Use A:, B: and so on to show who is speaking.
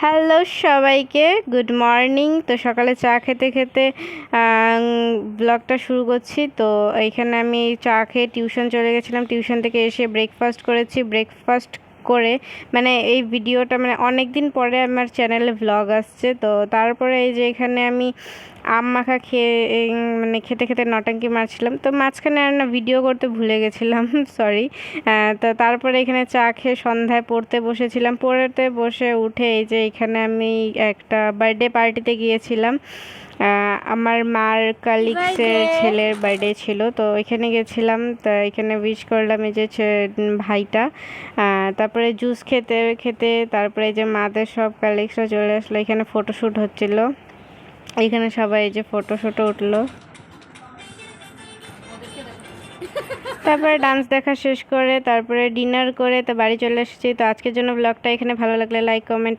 A: Hello সবাইকে, good morning. তো সকালে চা খেতে খেতে ব্লগটা শুরু করছি। তো এইখানে আমি চা খেয়ে টিউশন চলে গেছিলাম। টিউশন থেকে এসে ব্রেকফাস্ট করেছি। ব্রেকফাস্ট করে মানে এই ভিডিওটা মানে অনেক দিন পরে আমার চ্যানেলে ভ্লগ আসছে। তো তারপরে এই যে এখানে আমি আম মাখা খেয়ে মানে খেতে খেতে নটাঙ্কি মারছিলাম। তো মাঝখানে আর না ভিডিও করতে ভুলে গেছিলাম, সরি। তো তারপরে এখানে চা খেয়ে সন্ধ্যায় পড়তে বসেছিলাম। পড়তে বসে উঠে এই যে এখানে আমি একটা বার্থডে পার্টিতে গিয়েছিলাম। আমার মার কালিগসের ছেলের বার্থডে ছিল, তো এখানে গেছিলাম। তা এখানে উইশ করলাম এই যে ভাইটা। তারপরে জুস খেতে খেতে তারপরে এই যে মাদের সব কালিগসরা চলে আসলো। এখানে ফটোশ্যুট হচ্ছিল। এখানে সবাই এই যে ফটোশ্যুটে উঠলো। তারপরে ডান্স দেখা শেষ করে তারপরে ডিনার করে তো বাড়ি চলে এসেছি। তো আজকের জন্য ব্লগটা এখানে, ভালো লাগলে লাইক কমেন্ট